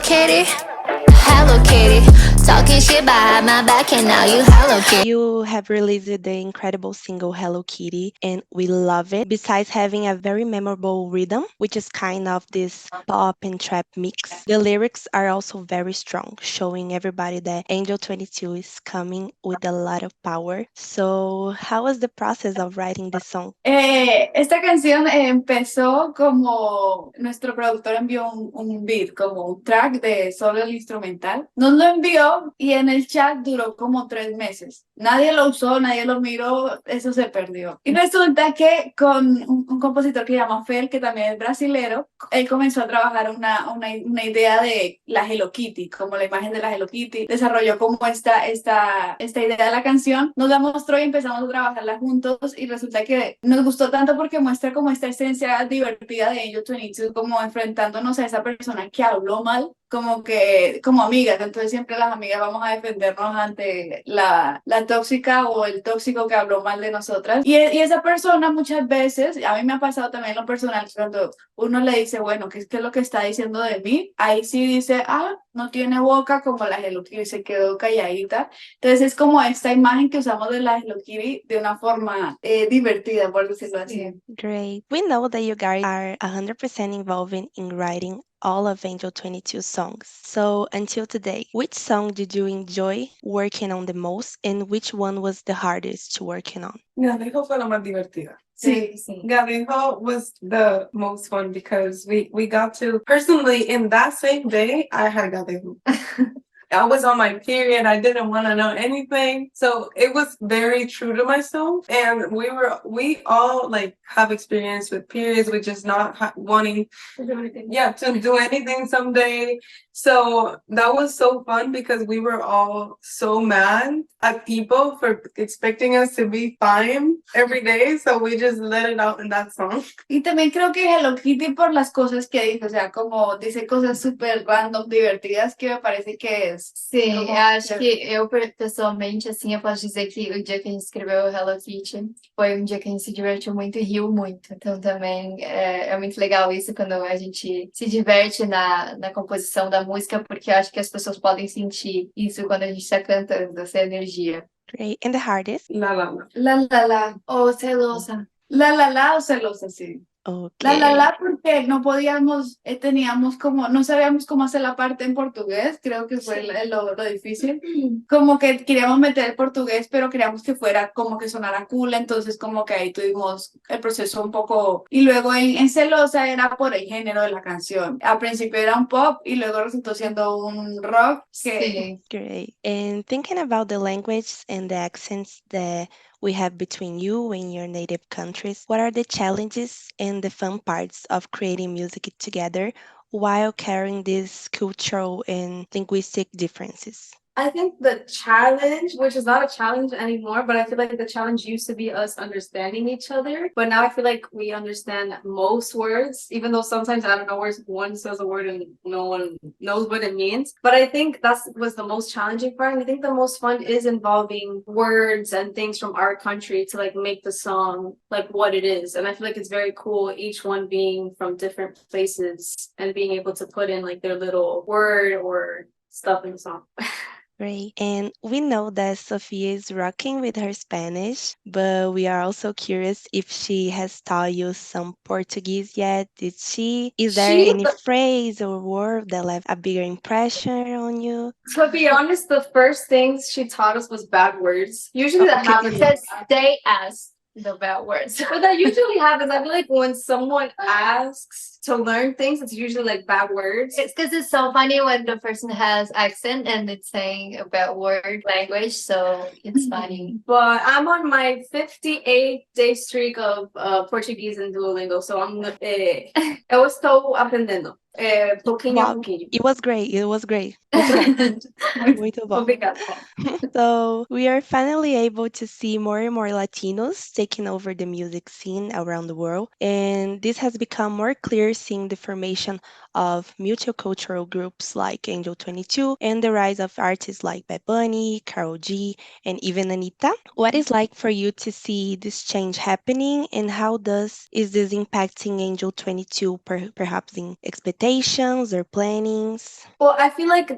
Kitty, Hello Kitty, talking shit behind my back and now you Hello Kitty. You have released the incredible single Hello Kitty, and we love it. Besides having a very memorable rhythm, which is kind of this pop and trap mix, the lyrics are also very strong, showing everybody that Angel22 is coming with a lot of power. So, how was the process of writing the song? Esta canción empezó como nuestro productor envió un beat, como un track de solo el instrumental. Nos lo envió y en el chat duró como 3 meses. Nadie lo usó, nadie lo miró, eso se perdió. Y resulta que con un compositor que se llama Fel, que también es brasilero, él comenzó a trabajar una idea de la Hello Kitty, como la imagen de la Hello Kitty. Desarrolló como esta idea de la canción, nos la mostró y empezamos a trabajarla juntos y resulta que nos gustó tanto porque muestra como esta esencia divertida de Angel22, como enfrentándonos a esa persona que habló mal, como que como amigas, entonces siempre las amigas vamos a defendernos ante la tóxica o el tóxico que habló mal de nosotras y esa persona muchas veces, a mí me ha pasado también en lo personal, cuando uno le dice, bueno, ¿qué es lo que está diciendo de mí? Ahí sí dice, no tiene boca como la Hello Kitty, se quedó calladita. Entonces es como esta imagen que usamos de la Hello Kitty de una forma divertida, por decirlo así. Great. We know that you guys are 100% involved in writing all of Angel22 songs. So, until today, which song did you enjoy working on the most and which one was the hardest to working on? Gabrijo fue la más divertida. Sí, sí. Gabrijo was the most fun because we got to, personally, in that same day, I had Gabrijo. I was on my period. I didn't want to know anything. So it was very true to myself. And we all like have experience with periods, with just not wanting to do anything someday. So that was so fun because we were all so mad at people for expecting us to be fine every day. So we just let it out in that song. Y también creo que Hello Kitty por las cosas que dice, o sea, como dice cosas super random, divertidas, que me parece que es. Sim, eu acho que eu pessoalmente, assim, eu posso dizer que o dia que a gente escreveu o Hello Kitty foi um dia que a gente se divertiu muito e riu muito. Então também é muito legal isso quando a gente se diverte na composição da música, porque eu acho que as pessoas podem sentir isso quando a gente está cantando, essa energia. Great. And the hardest? La la la. La, Ou celosa. la o celosa, sí. Okay. La, porque no podíamos, no sabíamos cómo hacer la parte en portugués, creo que fue lo difícil, como que queríamos meter el portugués, pero queríamos que fuera como que sonara cool, entonces como que ahí tuvimos el proceso un poco, y luego en Celosa era por el género de la canción, al principio era un pop y luego resultó siendo un rock. Sim. Great. And thinking about the language and the accents that we have between you and your native countries, what are the challenges and the fun parts of creating music together while carrying these cultural and linguistic differences? I think the challenge, which is not a challenge anymore, but I feel like the challenge used to be us understanding each other. But now I feel like we understand most words, even though sometimes out of nowhere one says a word and no one knows what it means. But I think that was the most challenging part. And I think the most fun is involving words and things from our country to like make the song like what it is. And I feel like it's very cool, each one being from different places and being able to put in like their little word or stuff in the song. Great. And we know that Sofia is rocking with her Spanish, but we are also curious if she has taught you some Portuguese yet. Did she? Is there any phrase or word that left a bigger impression on you? To be honest, the first things she taught us was bad words. Usually that happens. It says stay as the bad words. But that usually happens. I feel like when someone asks to learn things, it's usually like bad words. It's because it's so funny when the person has accent and it's saying a bad word language, so it's funny. But I'm on my 58-day streak of Portuguese and Duolingo, so eu estou aprendendo. Pouquinho a pouquinho. It was great. It was great. Muito bom. Obrigada. So we are finally able to see more and more Latinos taking over the music scene around the world. And this has become more clear seeing the formation of multicultural groups like Angel22 and the rise of artists like Bad Bunny, Karol G, and even Anitta. What is like for you to see this change happening and how is this impacting Angel22 perhaps in expectations expectations or plannings? Well, I feel like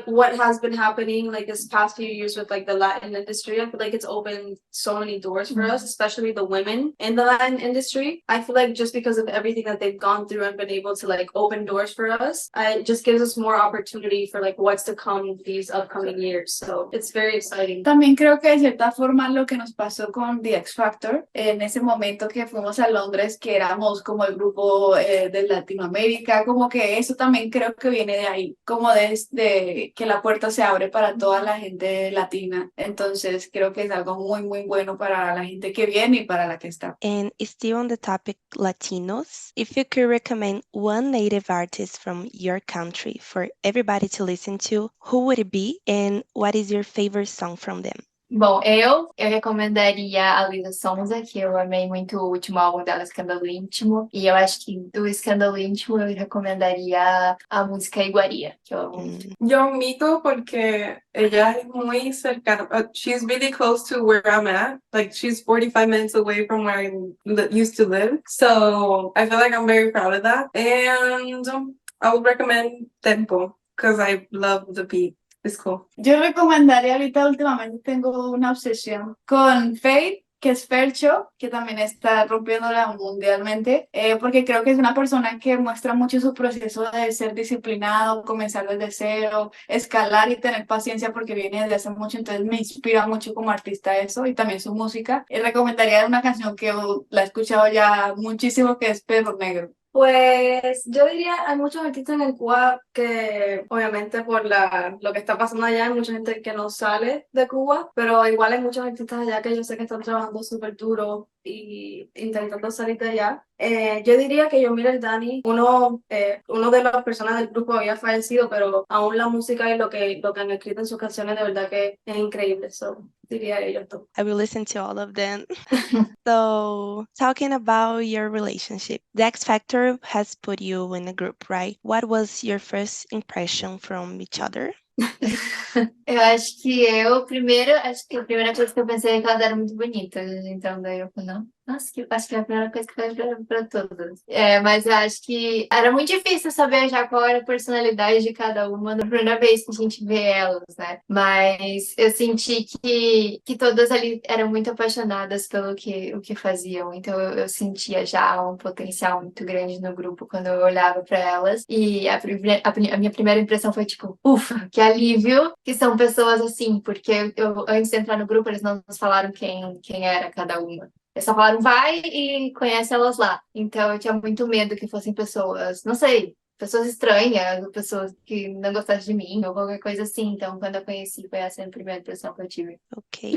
what has been happening like this past few years with like the Latin industry, I feel like it's opened so many doors for us, especially the women in the Latin industry. I feel like just because of everything that they've gone through and been able to like open doors for us, it just gives us more opportunity for like what's to come these upcoming years. So it's very exciting. También creo que de cierta forma lo que nos pasó con The X Factor, en ese momento que fuimos a Londres, que éramos como el grupo de Latinoamérica, como que eso también creo que viene de ahí, como desde que la puerta se abre para toda la gente latina. Entonces creo que es algo muy, muy bueno para la gente que viene y para la que está. And still on the topic Latinos, if you could recommend one native artist from your country for everybody to listen to, who would it be and what is your favorite song from them? Bom, eu recomendaria a Luísa Sonza, que eu amei muito o último álbum dela, Escândalo Íntimo. E eu acho que do Escândalo Íntimo eu recomendaria a música Iguaria, que eu amo muito. Yo mito porque ella es muy cercana. She's really close to where I'm at. Like she's 45 minutes away from where I used to live. So I feel like I'm very proud of that. And I would recommend Tempo because I love the beat. It's cool. Yo recomendaría ahorita, últimamente tengo una obsesión con Fate, que es Fercho, que también está rompiéndola mundialmente, porque creo que es una persona que muestra mucho su proceso de ser disciplinado, comenzar desde cero, escalar y tener paciencia porque viene desde hace mucho, entonces me inspira mucho como artista eso y también su música. Y recomendaría una canción que la he escuchado ya muchísimo, que es Perro Negro. Pues yo diría, hay muchos artistas en el Cuba que obviamente por lo que está pasando allá hay mucha gente que no sale de Cuba, pero igual hay muchos artistas allá que yo sé que están trabajando súper duro y intentando salir de allá. Yo diría que Yomir el Dani, uno de las personas del grupo había fallecido, pero aún la música y lo que han escrito en sus canciones de verdad que es increíble. So, diría ellos dos. I will listen to all of them. So, talking about your relationship, the X Factor has put you in a group, right? What was your first impression from each other? Eu acho que a primeira coisa que eu pensei é que elas eram muito bonitas, então daí eu falei, não, nossa, acho que é a primeira coisa que eu falei pra todas. Mas eu acho que era muito difícil saber já qual era a personalidade de cada uma na primeira vez que a gente vê elas, né? Mas eu senti que todas ali eram muito apaixonadas pelo que faziam, então eu sentia já um potencial muito grande no grupo quando eu olhava pra elas, e a minha primeira impressão foi tipo, ufa, que alívio que são pessoas assim, porque antes de entrar no grupo eles não nos falaram quem era cada uma. Eles só falaram, vai e conhece elas lá. Então eu tinha muito medo que fossem pessoas, não sei, pessoas estranhas, pessoas que não gostassem de mim, ou qualquer coisa assim. Então, quando eu conheci, foi essa a primeira impressão que eu tive. Okay.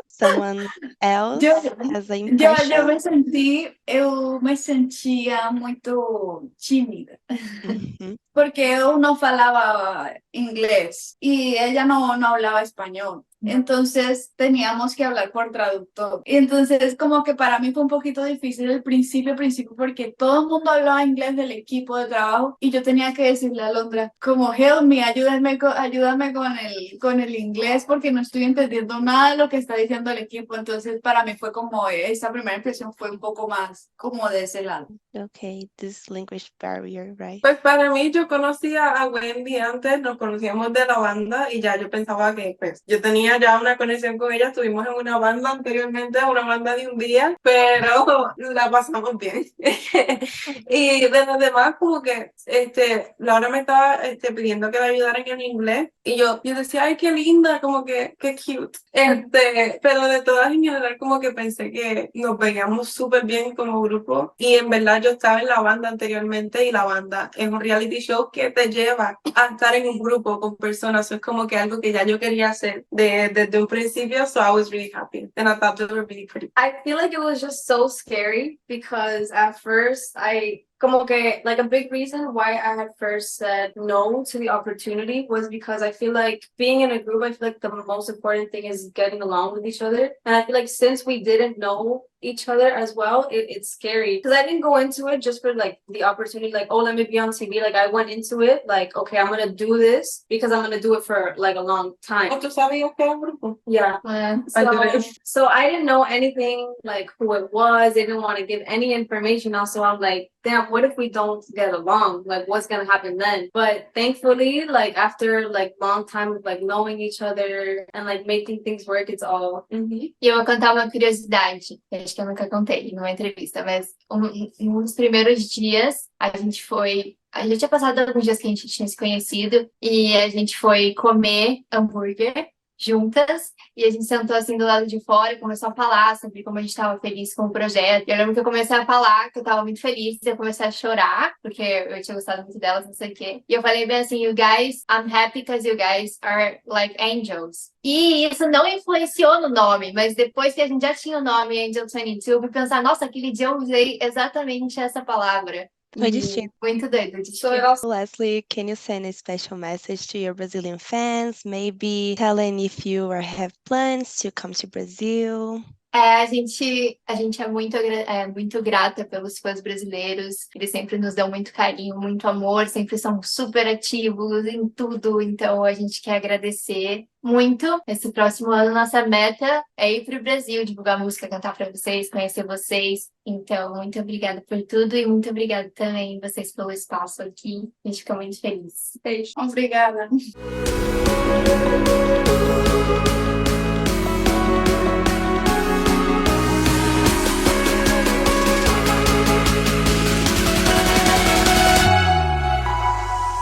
Someone else has an impression? Eu me sentia muito tímida. Mhm. Porque eu não falaba inglés y ella no hablaba español. Entonces teníamos que hablar por traductor. Y entonces como que para mí fue un poquito difícil el principio porque todo el mundo hablaba inglés del equipo de trabajo y yo tenía que decirle a Alondra como help me, ayúdame con el inglés porque no estoy entendiendo nada de lo que está diciendo el equipo. Entonces para mí fue como esa primera impresión fue un poco más como de ese lado. Okay, this language barrier, right? Pues para mí, yo conocía a Wendii antes, nos conocíamos de la banda y ya yo pensaba que pues yo tenía ya una conexión con ella, estuvimos en una banda anteriormente, una banda de un día, pero la pasamos bien. Y de los demás como que Laura me estaba pidiendo que la ayudara en el inglés y yo decía, ay, qué linda, como que qué cute. Pero de todas en general como que pensé que nos veíamos súper bien como grupo y en verdad yo estaba en la banda anteriormente y la banda es un reality show que te lleva a estar en un grupo con personas. Eso es como que algo que ya yo quería hacer desde un principio, so I was really happy and I thought they were really pretty. I feel like it was just so scary because at first como que, like, a big reason why I had first said no to the opportunity was because I feel like being in a group, I feel like the most important thing is getting along with each other. And I feel like since we didn't know each other as well, it's scary. Because I didn't go into it just for, like, the opportunity, like, oh, let me be on TV. Like, I went into it, like, okay, I'm going to do this because I'm going to do it for, like, a long time. ¿Tú sabías que era un grupo? Yeah. So I didn't know anything, like, who it was. They didn't want to give any information. Also, I'm like, damn, what if we don't get along? Like, what's gonna happen then? But thankfully, like after like long time of like knowing each other and like making things work, it's all. E eu vou contar uma curiosidade, que acho que eu nunca contei numa entrevista, mas um dos primeiros dias a gente foi. A gente tinha passado alguns dias que a gente tinha se conhecido e a gente foi comer hambúrguer juntas e a gente sentou assim do lado de fora e começou a falar sobre como a gente estava feliz com o projeto. Eu lembro que eu comecei a falar que eu estava muito feliz e eu comecei a chorar porque eu tinha gostado muito delas, não sei o quê. E eu falei bem assim, you guys, I'm happy because you guys are like angels. E isso não influenciou no nome, mas depois que a gente já tinha o nome Angel22, eu fui pensar, nossa, aquele dia eu usei exatamente essa palavra. Foi destino. Muito doido, So destino. it also Lastly, can you send a special message to your Brazilian fans? Maybe telling if you or have plans to come to Brazil? A gente é muito grata pelos fãs brasileiros. Eles sempre nos dão muito carinho, muito amor, sempre são super ativos em tudo. Então a gente quer agradecer muito. Esse próximo ano, nossa meta é ir para o Brasil, divulgar música, cantar para vocês, conhecer vocês. Então, muito obrigada por tudo e muito obrigada também vocês pelo espaço aqui. A gente fica muito feliz. Obrigada.